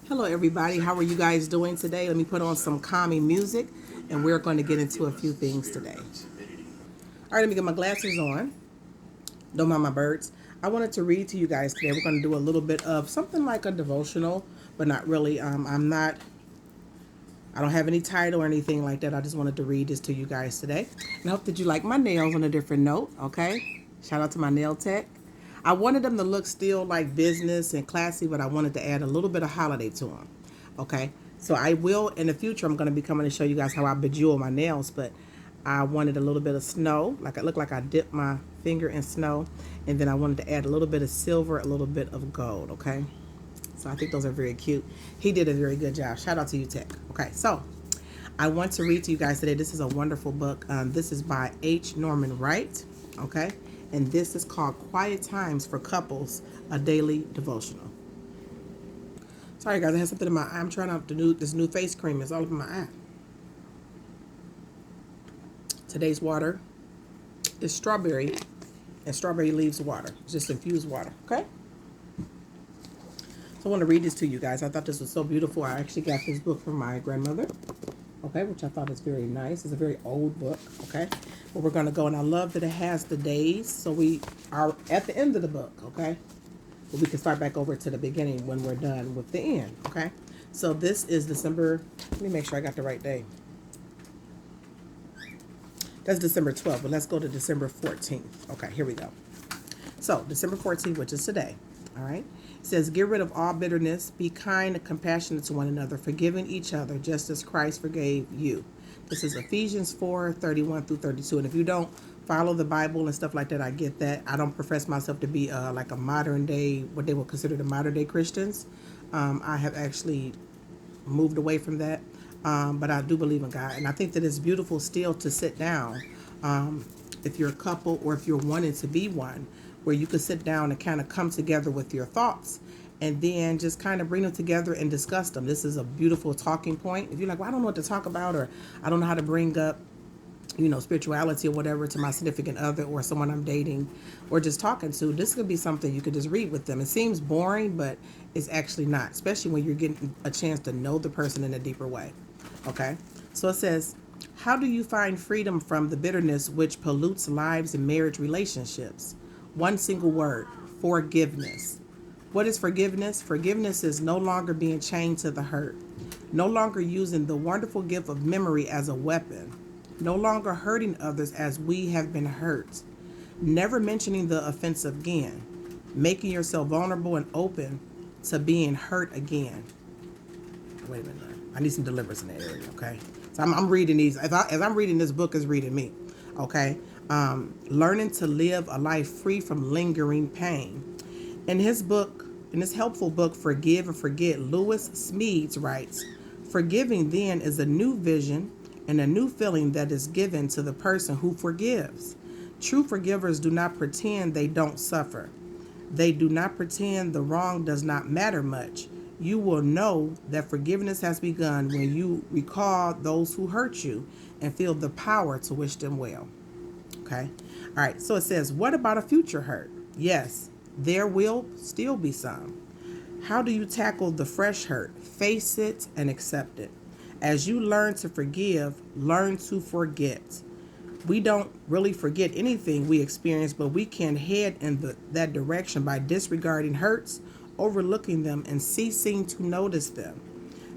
Hello everybody, how are you guys doing today? Let me put on some calming music and we're going to get into a few things today. All right, let me get my glasses on. Don't mind my birds. I wanted to read to you guys today. We're going to do a little bit of something like a devotional, but not really. I don't have any title or anything like that. I just wanted to read this to you guys today. And I hope that you like my nails on a different note, okay? Shout out to my nail tech. I wanted them to look still like business and classy, but I wanted to add a little bit of holiday to them, okay? So I will, in the future, I'm going to be coming to show you guys how I bejewel my nails, but I wanted a little bit of snow. Like it looked like I dipped my finger in snow. And then I wanted to add a little bit of silver, a little bit of gold, okay? So I think those are very cute. He did a very good job. Shout out to you, Tech. Okay, so I want to read to you guys today. This is a wonderful book. This is by H. Norman Wright, okay? And this is called Quiet Times for Couples, a Daily Devotional. Sorry, guys, I have something in my eye. I'm trying out this new face cream. It's all over my eye. Today's water is strawberry and strawberry leaves water. It's just infused water, okay? So I want to read this to you guys. I thought this was so beautiful. I actually got this book from my grandmother, okay, which I thought is very nice. It's a very old book, okay? But we're going to go, and I love that it has the days. So we are at the end of the book, okay? But we can start back over to the beginning when we're done with the end, okay? So this is December, let me make sure I got the right day. That's December 12th, but let's go to December 14th. Okay, here we go. So December 14th, which is today, all right? It says, get rid of all bitterness, be kind and compassionate to one another, forgiving each other just as Christ forgave you. This is Ephesians 4:31 through 32. And if you don't follow the Bible and stuff like that, I get that. I don't profess myself to be like a modern day, what they would consider the modern day Christians. I have actually moved away from that. But I do believe in God. And I think that it's beautiful still to sit down, if you're a couple or if you're wanting to be one, where you could sit down and kind of come together with your thoughts and then just kind of bring them together and discuss them. This is a beautiful talking point. If you're like, well, I don't know what to talk about, or I don't know how to bring up, spirituality or whatever to my significant other or someone I'm dating or just talking to, this could be something you could just read with them. It seems boring, but it's actually not, especially when you're getting a chance to know the person in a deeper way. Okay? So it says, how do you find freedom from the bitterness which pollutes lives and marriage relationships? One single word: forgiveness. What is forgiveness? Forgiveness is no longer being chained to the hurt, no longer using the wonderful gift of memory as a weapon, no longer hurting others as we have been hurt, never mentioning the offense again, making yourself vulnerable and open to being hurt again. Wait a minute. I need some deliverance in that area, okay? So I'm reading these. As I'm reading this book is reading me, okay? Learning to live a life free from lingering pain. In his book, in this helpful book, Forgive and Forget, Lewis Smedes writes, forgiving then is a new vision and a new feeling that is given to the person who forgives. True forgivers do not pretend they don't suffer. They do not pretend the wrong does not matter much. You will know that forgiveness has begun when you recall those who hurt you and feel the power to wish them well. Okay? All right, so it says, what about a future hurt? Yes, there will still be some. How do you tackle the fresh hurt? Face it and accept it. As you learn to forgive, learn to forget. We don't really forget anything we experience, but we can head in that direction by disregarding hurts, overlooking them, and ceasing to notice them.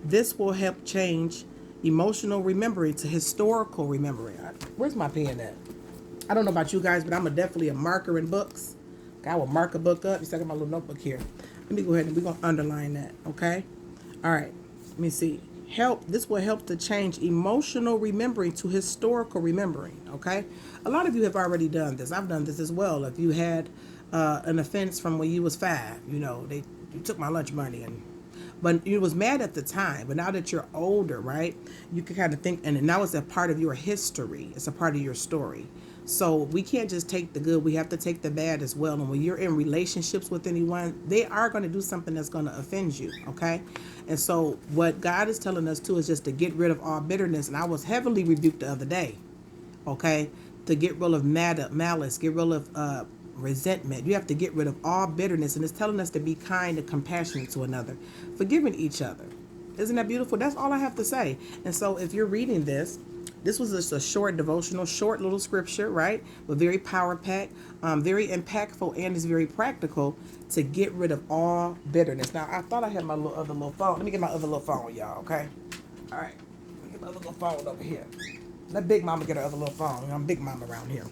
This will help change emotional remembering to historical remembering. Where's my pen at? I don't know about you guys, but I'm definitely a marker in books. I will mark a book up. It's like my little notebook here. Let me go ahead and we're going to underline that, okay? All right, let me see. This will help to change emotional remembering to historical remembering, okay? A lot of you have already done this. I've done this as well. If you had an offense from when you was 5, you took my lunch money, but you was mad at the time. But now that you're older, right, you can kind of think, and now it's a part of your history. It's a part of your story. So we can't just take the good. We have to take the bad as well. And when you're in relationships with anyone, they are going to do something that's going to offend you, okay? And so what God is telling us too is just to get rid of all bitterness. And I was heavily rebuked the other day, okay, to get rid of malice, get rid of resentment. You have to get rid of all bitterness. And it's telling us to be kind and compassionate to another, forgiving each other. Isn't that beautiful? That's all I have to say. And so if you're reading this, this was just a short devotional, short little scripture, right? But very power packed, very impactful, and is very practical to get rid of all bitterness. Now, I thought I had my other little phone. Let me get my other little phone, y'all, okay? All right. Let me get my other little phone over here. Let Big Mama get her other little phone. I'm Big Mama around here.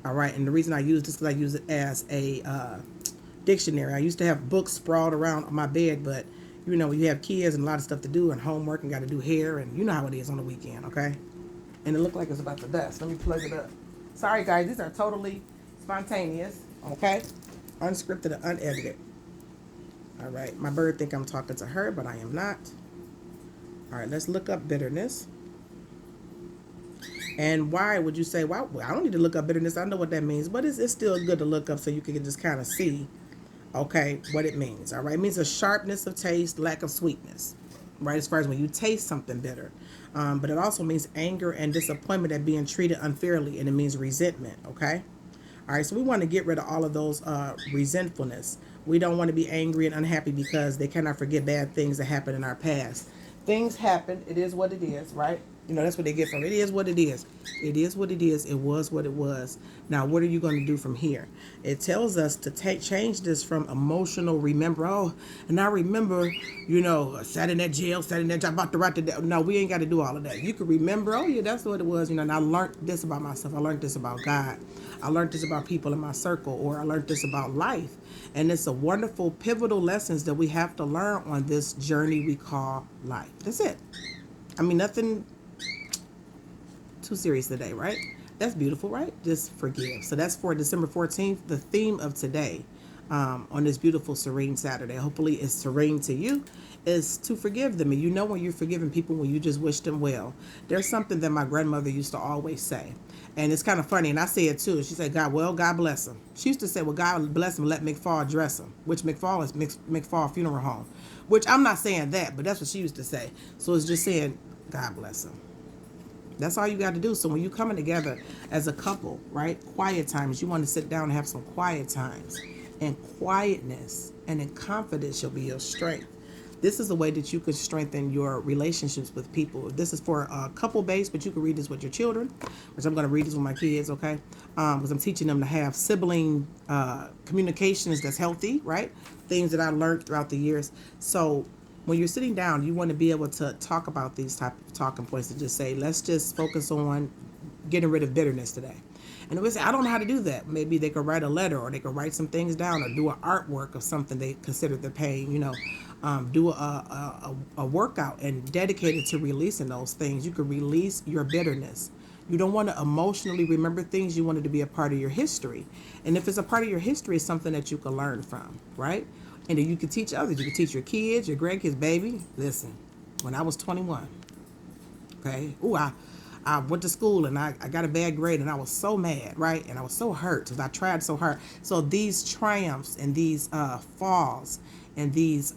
All right. And the reason I use this is because I use it as a dictionary. I used to have books sprawled around on my bed, but you know, you have kids and a lot of stuff to do and homework and got to do hair and you know how it is on the weekend, okay? And it looked like it's about to dust. Let me plug it up. Sorry, guys. These are totally spontaneous, okay? Unscripted and unedited. All right. My bird think I'm talking to her, but I am not. All right. Let's look up bitterness. And why would you say, well, I don't need to look up bitterness. I know what that means. But it's still good to look up so you can just kind of see, okay, what it means. All right. It means a sharpness of taste, lack of sweetness, right? As far as when you taste something bitter. But it also means anger and disappointment at being treated unfairly. And it means resentment. Okay. All right. So we want to get rid of all of those resentfulness. We don't want to be angry and unhappy because they cannot forget bad things that happened in our past. Things happen. It is what it is, right? You know, that's what they get from it. It is what it is. It is what it is. It was what it was. Now, what are you going to do from here? It tells us to change this from emotional remember. Oh, and I remember, you know, sat in that jail, sat in that job, about to write the day. No, we ain't got to do all of that. You can remember, oh, yeah, that's what it was. You know, and I learned this about myself. I learned this about God. I learned this about people in my circle, or I learned this about life. And it's a wonderful, pivotal lessons that we have to learn on this journey we call life. That's it. I mean, nothing too serious today, right? That's beautiful, right? Just forgive. So that's for December 14th, the theme of today, on this beautiful serene Saturday. Hopefully it's serene to you, is to forgive them. And you know when you're forgiving people, when you just wish them well. There's something that my grandmother used to always say, and it's kind of funny, and I say it too. She said, God bless him. She used to say, well, God bless him, let McFall dress him, which McFall is McFall Funeral Home, which I'm not saying that, but that's what she used to say. So it's just saying, God bless him. That's all you got to do. So when you're coming together as a couple, right, quiet times, you want to sit down and have some quiet times. And quietness and in confidence shall be your strength. This is a way that you can strengthen your relationships with people. This is for a couple base, but you can read this with your children, which I'm going to read this with my kids, okay? Because I'm teaching them to have sibling communications that's healthy, right? Things that I learned throughout the years. So when you're sitting down, you want to be able to talk about these type of talking points and just say, let's just focus on getting rid of bitterness today. And we say, I don't know how to do that. Maybe they could write a letter, or they could write some things down, or do an artwork of something they consider the pain, you know, do a workout and dedicate it to releasing those things. You could release your bitterness. You don't want to emotionally remember things. You want it to be a part of your history. And if it's a part of your history, it's something that you can learn from, right? And then you can teach others. You can teach your kids, your grandkids. Baby, listen, when I was 21, okay, I went to school and I got a bad grade and I was so mad, right? And I was so hurt because I tried so hard. So these triumphs and these falls and these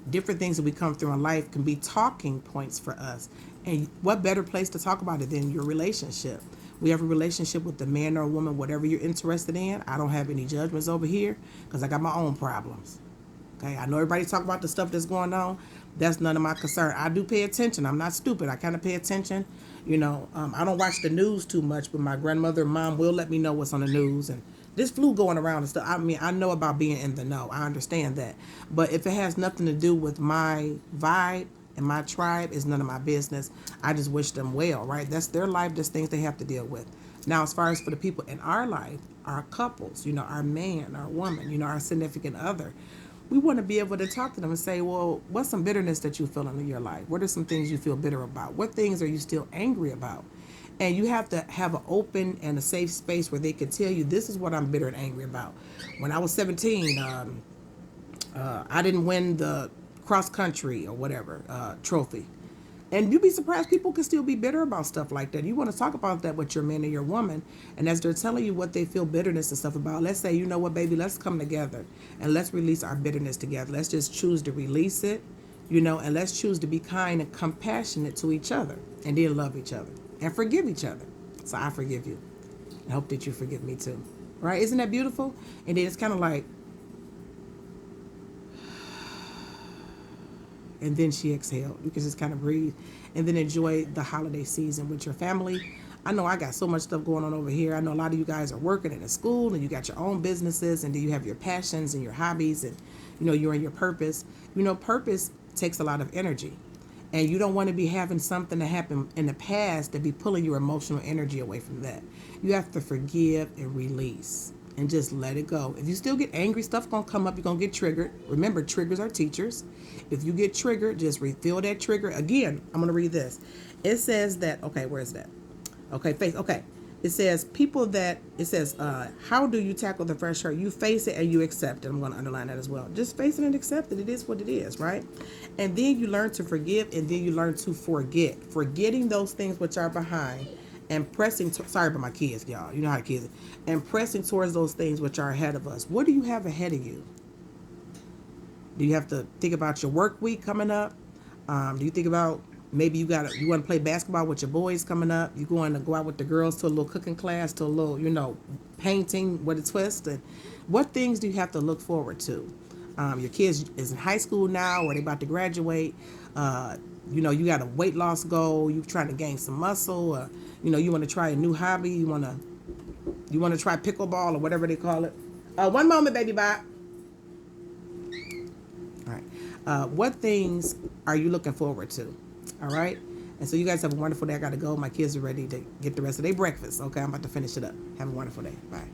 different things that we come through in life can be talking points for us. And what better place to talk about it than your relationship? We have a relationship with the man or woman, whatever you're interested in. I don't have any judgments over here because I got my own problems. Okay, I know everybody talk about the stuff that's going on. That's none of my concern. I do pay attention. I'm not stupid. I kind of pay attention. You know, I don't watch the news too much, but my grandmother and mom will let me know what's on the news. And this flu going around and stuff. I mean, I know about being in the know. I understand that. But if it has nothing to do with my vibe and my tribe, it's none of my business. I just wish them well, right? That's their life. There's things they have to deal with. Now, as far as for the people in our life, our couples, you know, our man, our woman, you know, our significant other, we want to be able to talk to them and say, well, what's some bitterness that you feel in your life? What are some things you feel bitter about? What things are you still angry about? And you have to have an open and a safe space where they can tell you, this is what I'm bitter and angry about. When I was 17, I didn't win the cross country or whatever trophy. And you'd be surprised people can still be bitter about stuff like that. You want to talk about that with your man or your woman. And as they're telling you what they feel bitterness and stuff about, let's say, you know what, baby, let's come together and let's release our bitterness together. Let's just choose to release it, you know, and let's choose to be kind and compassionate to each other and then love each other and forgive each other. So I forgive you. I hope that you forgive me too. right? Isn't that beautiful? And then it's kind of like, and then she exhaled. You can just kind of breathe and then enjoy the holiday season with your family. I know I got so much stuff going on over here. I know a lot of you guys are working in a school and you got your own businesses and then you have your passions and your hobbies and you're in your purpose. Purpose takes a lot of energy. And you don't want to be having something that happened in the past that be pulling your emotional energy away from that. You have to forgive and release and just let it go. If you still get angry, stuff gonna come up. You're gonna get triggered. Remember, triggers are teachers. If you get triggered, just refill that trigger. Again, I'm gonna read this. It says that, okay, where is that? Okay, face. Okay, it says how do you tackle the fresh hurt? You face it and you accept it. I'm going to underline that as well. Just face it and accept it. It is what it is, right? And then you learn to forgive, and then you learn to forget, forgetting those things which are behind, and pressing. Sorry about my kids, y'all. You know how the kids. And pressing towards those things which are ahead of us. What do you have ahead of you? Do you have to think about your work week coming up? Do you think about maybe you want to play basketball with your boys coming up? You going to go out with the girls to a little cooking class, to a little, painting with a twist? And what things do you have to look forward to? Your kids is in high school now, or they about to graduate. You got a weight loss goal. You trying to gain some muscle. You want to try a new hobby. You want to try pickleball or whatever they call it. One moment, baby bot. All right. What things are you looking forward to? All right. And so you guys have a wonderful day. I got to go. My kids are ready to get the rest of their breakfast. Okay. I'm about to finish it up. Have a wonderful day. Bye.